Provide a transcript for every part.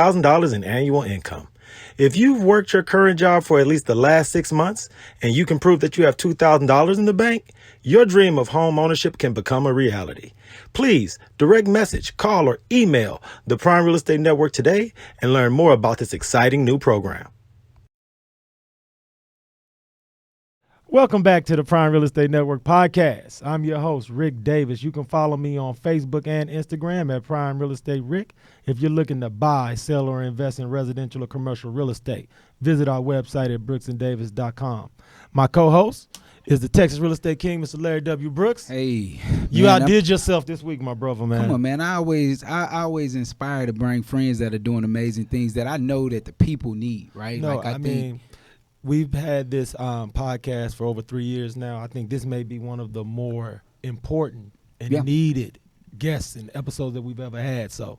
$1,000 in annual income. If you've worked your current job for at least the last 6 months and you can prove that you have $2,000 in the bank, your dream of home ownership can become a reality. Please direct message, call, or email the Prime Real Estate Network today and learn more about this exciting new program. Welcome back to the Prime Real Estate Network podcast. I'm your host, Rick Davis. You can follow me on Facebook and Instagram at Prime Real Estate Rick. If you're looking to buy, sell, or invest in residential or commercial real estate, visit our website at brooksanddavis.com. My co-host is the Texas Real Estate King, Mr. Larry W. Brooks. Hey, you outdid yourself this week, my brother, man. Come on, man. I always inspire to bring friends that are doing amazing things that I know that the people need, right? No, like I mean, we've had this podcast for over 3 years now. I think this may be one of the more important and needed guests and episodes that we've ever had. So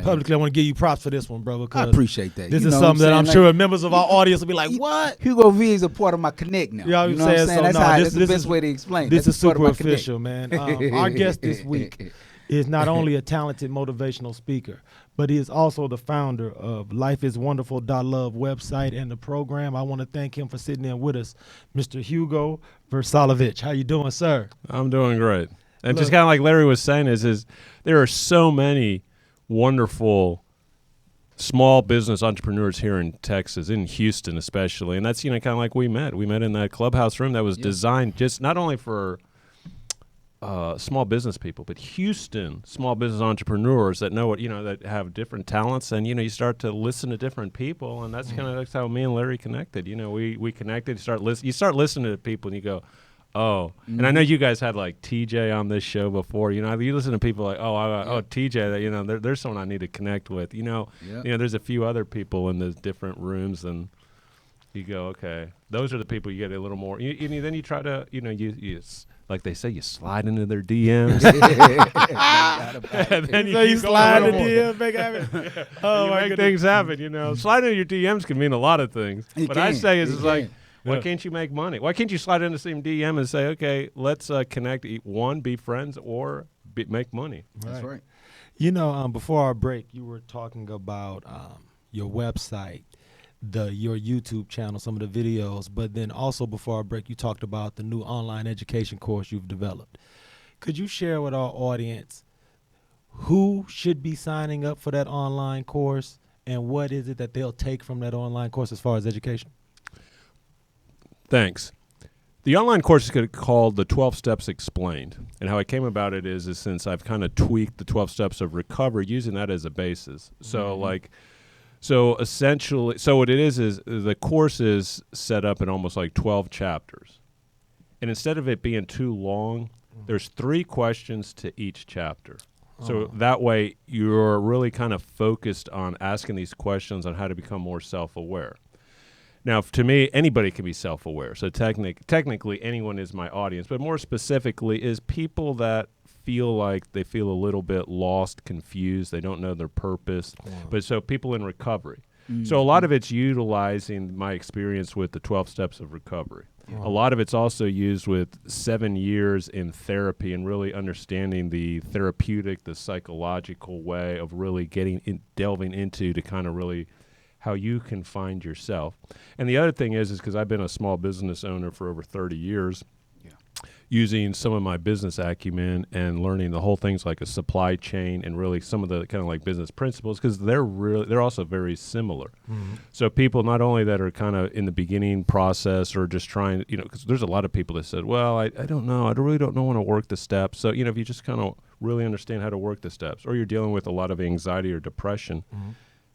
publicly, I want to give you props for this one, brother. I appreciate that. This is something that I'm sure members of our audience will be like, what? Hugo V is a part of my connect now. You know what I'm saying? That's the best way to explain it. This is super official, man. Our guest this week is not only a talented motivational speaker, but he is also the founder of lifeiswonderful.love website and the program. I want to thank him for sitting in with us, Mr. Hugo Vrsalovic. How you doing, sir? I'm doing great. And just kind of like Larry was saying is there are so many wonderful small business entrepreneurs here in Texas, in Houston especially. And that's, kind of like we met. We met in that clubhouse room that was designed just not only for small business people, but Houston small business entrepreneurs that know what, that have different talents. And, you start to listen to different people. And that's that's how me and Larry connected. We connected. You start listening to people and you go, oh, and I know you guys had like TJ on this show before. You listen to people like, TJ, there's someone I need to connect with. There's a few other people in the different rooms, and you go, okay, those are the people you get a little more. Then you try to, you like they say, you slide into their DMs. And then you slide into DMs, make happen. Oh, my goodness. Things happen. Sliding into your DMs can mean a lot of things. What I say is like, why can't you make money? Why can't you slide into the same DM and say, okay, let's connect, one, be friends, or make money? That's right. Before our break, you were talking about your website, your YouTube channel, some of the videos, but then also before our break, you talked about the new online education course you've developed. Could you share with our audience who should be signing up for that online course and what is it that they'll take from that online course as far as education? Thanks. The online course is called The 12 Steps Explained. And how I came about it is since I've kind of tweaked the 12 steps of recovery, using that as a basis. So essentially, what it is the course is set up in almost like 12 chapters. And instead of it being too long, there's 3 questions to each chapter. So that way you're really kind of focused on asking these questions on how to become more self-aware. Now, to me, anybody can be self-aware. So technically, anyone is my audience. But more specifically is people that feel like they feel a little bit lost, confused. They don't know their purpose. Wow. But so people in recovery. Mm-hmm. So a lot of it's utilizing my experience with the 12 steps of recovery. Wow. A lot of it's also used with 7 years in therapy and really understanding the therapeutic, the psychological way of really delving into to kind of really how you can find yourself. And the other thing is because I've been a small business owner for over 30 years, using some of my business acumen and learning the whole things like a supply chain and really some of the kind of like business principles, because they're also very similar. Mm-hmm. So people not only that are kind of in the beginning process or just trying, because there's a lot of people that said, well, I don't know, I really don't know how to work the steps. So, if you just kind of really understand how to work the steps, or you're dealing with a lot of anxiety or depression,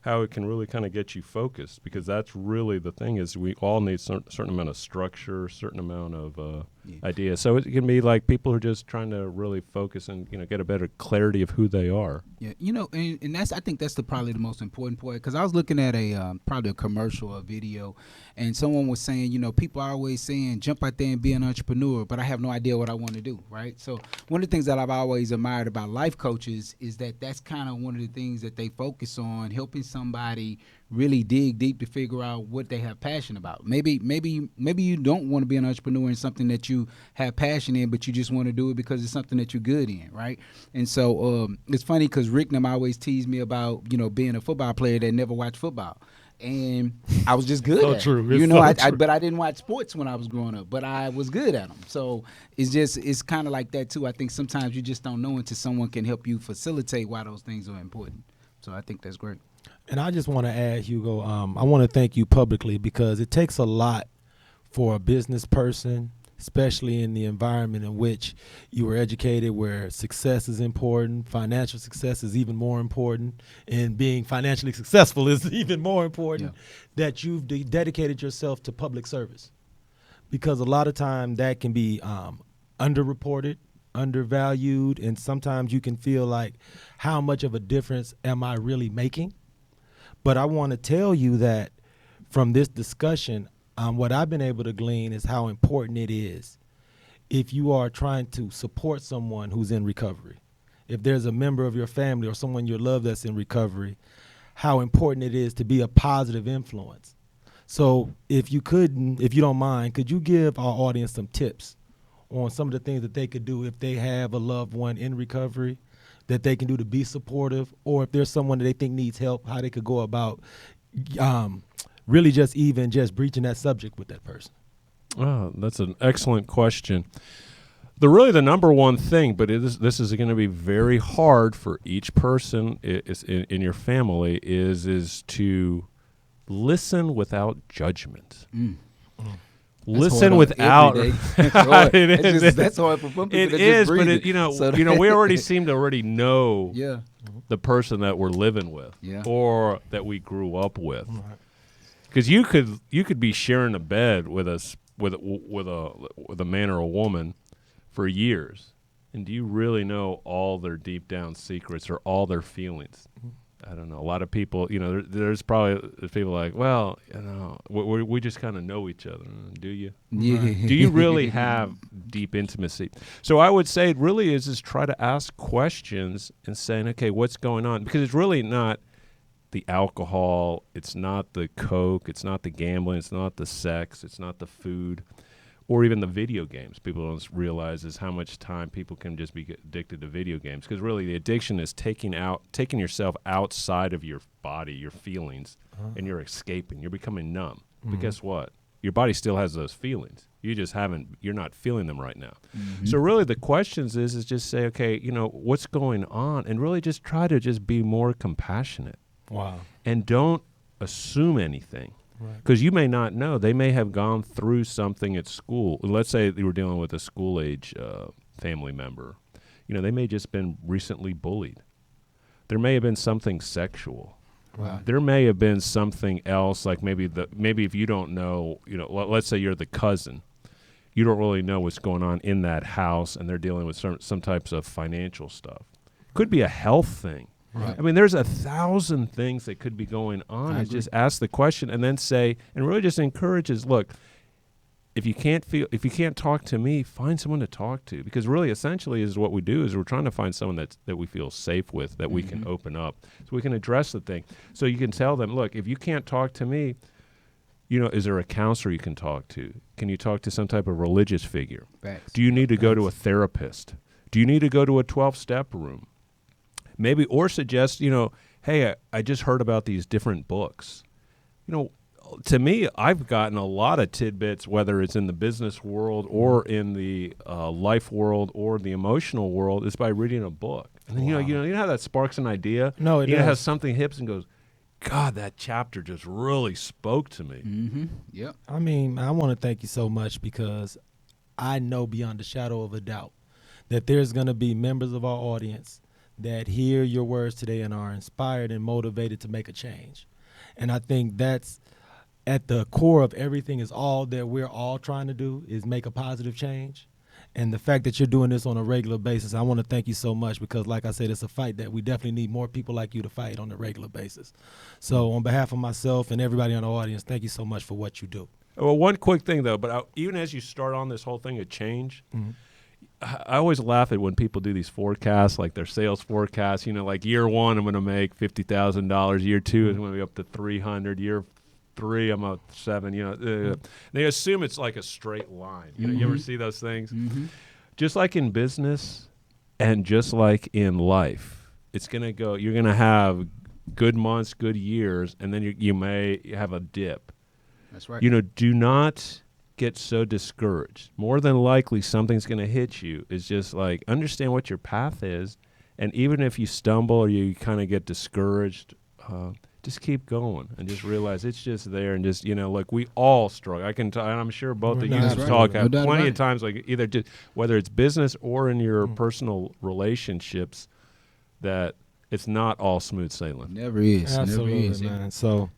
how it can really kind of get you focused, because that's really the thing is we all need certain amount of structure, certain amount of ideas. So it can be like people who are just trying to really focus and get a better clarity of who they are. Yeah, and that's I think that's probably the most important point, because I was looking at probably a commercial or video, and someone was saying, people are always saying jump out there and be an entrepreneur, but I have no idea what I want to do, right? So one of the things that I've always admired about life coaches is that that's kind of one of the things that they focus on, helping somebody really dig deep to figure out what they have passion about. Maybe you don't want to be an entrepreneur in something that you have passion in, but you just want to do it because it's something that you're good in, right? And so it's funny because Rick and them always tease me about, being a football player that never watched football. And I was just good So at it. true. It's so true. But I didn't watch sports when I was growing up, but I was good at them. So it's kind of like that too. I think sometimes you just don't know until someone can help you facilitate why those things are important. So I think that's great. And I just want to add, Hugo, I want to thank you publicly because it takes a lot for a business person, especially in the environment in which you were educated, where success is important, financial success is even more important, and being financially successful is even more important, that you've dedicated yourself to public service. Because a lot of time that can be underreported, undervalued, and sometimes you can feel like, how much of a difference am I really making? But I want to tell you that from this discussion, what I've been able to glean is how important it is if you are trying to support someone who's in recovery. If there's a member of your family or someone you love that's in recovery, how important it is to be a positive influence. So if you don't mind, could you give our audience some tips on some of the things that they could do if they have a loved one in recovery that they can do to be supportive, or if there's someone that they think needs help, how they could go about really just breaching that subject with that person? Oh, that's an excellent question. The number one thing, but this is going to be very hard for each person in your family, is to listen without judgment. Listen without. That's hard for some people. It is, but we already seem to know the person that we're living with, or that we grew up with. Because you could be sharing a bed with a man or a woman for years, and do you really know all their deep down secrets or all their feelings? I don't know. A lot of people, there's people like, well, we just kind of know each other. Do you? Yeah. Do you really have deep intimacy? So I would say it really is try to ask questions and saying, okay, what's going on? Because it's really not the alcohol, it's not the coke, it's not the gambling, it's not the sex, it's not the food, or even the video games. People don't realize is how much time people can just be addicted to video games. Because really the addiction is taking yourself outside of your body, your feelings, and you're escaping. You're becoming numb. But guess what? Your body still has those feelings. You're not feeling them right now. So really the questions is just say, okay, what's going on? And really just try to just be more compassionate. Wow. And don't assume anything. Because you may not know. They may have gone through something at school. Let's say they were dealing with a school-age family member. They may just been recently bullied. There may have been something sexual. Wow. There may have been something else, like maybe if you don't know, let's say you're the cousin. You don't really know what's going on in that house, and they're dealing with some types of financial stuff. Could be a health thing. Right. I mean, there's 1,000 things that could be going on. And just ask the question, and then say, and really just encourages. Look, if you can't talk to me, find someone to talk to. Because really, essentially, is what we do is we're trying to find someone that we feel safe with, that we can open up, so we can address the thing. So you can tell them, look, if you can't talk to me, is there a counselor you can talk to? Can you talk to some type of religious figure? Facts. Do you need to go to a therapist? Do you need to go to a 12-step room? Maybe, or suggest, hey, I just heard about these different books. To me, I've gotten a lot of tidbits, whether it's in the business world or in the life world or the emotional world, is by reading a book. And then, you know how that sparks an idea? No, it does. Has something hits and goes, God, that chapter just really spoke to me. Mm-hmm. Yep. I mean, I want to thank you so much because I know beyond a shadow of a doubt that there's going to be members of our audience that hear your words today and are inspired and motivated to make a change. And I think that's at the core of everything, is all that we're all trying to do is make a positive change. And the fact that you're doing this on a regular basis, I want to thank you so much because, like I said, it's a fight that we definitely need more people like you to fight on a regular basis. So on behalf of myself and everybody in the audience, thank you so much for what you do. Well, one quick thing, though, but even as you start on this whole thing of change, I always laugh at when people do these forecasts, like their sales forecasts. Like year one, I'm going to make $50,000. Year two is going to be up to $300. Year 3, I'm at 7. You know, they assume it's like a straight line. You know, you ever see those things? Just like in business, and just like in life, it's gonna go. You're gonna have good months, good years, and then you may have a dip. That's right. You know, do not get so discouraged. More than likely, something's gonna hit you. It's just like understand what your path is, and even if you stumble or you kind of get discouraged, just keep going and just realize it's just there. And just, you know, like we all struggle. And I'm sure both of you That's have right. talked No doubt plenty about of it. times, like either just whether it's business or in your personal relationships, that it's not all smooth sailing. Never is. Absolutely, Never is. man. So,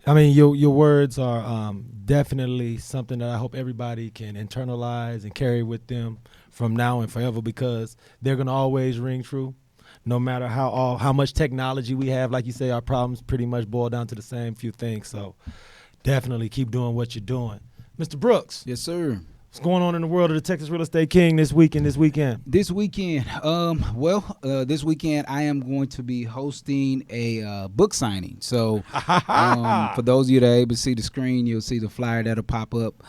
I mean, your words are definitely something that I hope everybody can internalize and carry with them from now and forever, because they're gonna always ring true. No matter how much technology we have, like you say, our problems pretty much boil down to the same few things. So definitely keep doing what you're doing. Mr. Brooks, Yes, sir. what's going on in the world of the Texas Real Estate King this weekend? This weekend, this weekend I am going to be hosting a book signing. So for those of you that are able to see the screen, you'll see the flyer that'll pop up.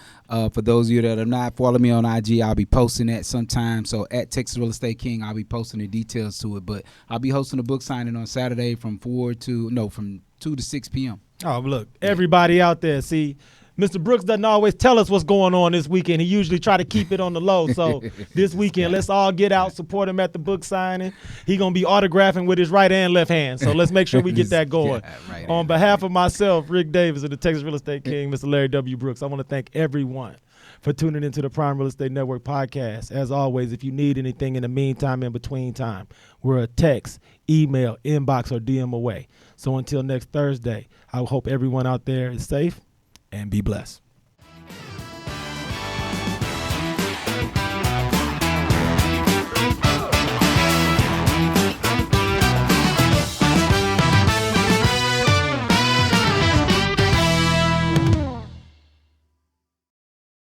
For those of you that are not, follow me on IG. I'll be posting that sometime. So at Texas Real Estate King, I'll be posting the details to it. But I'll be hosting a book signing on Saturday from 2 to 6 p.m. Oh, look, everybody out there, see, Mr. Brooks doesn't always tell us what's going on this weekend. He usually try to keep it on the low. So this weekend, let's all get out, support him at the book signing. He going to be autographing with his right and left hand. So let's make sure we get that going. Right, On behalf of myself, Rick Davis, of the Texas Real Estate King, Mr. Larry W. Brooks, I want to thank everyone for tuning into the Prime Real Estate Network podcast. As always, if you need anything in the meantime, in between time, we're a text, email, inbox, or DM away. So until next Thursday, I hope everyone out there is safe and be blessed.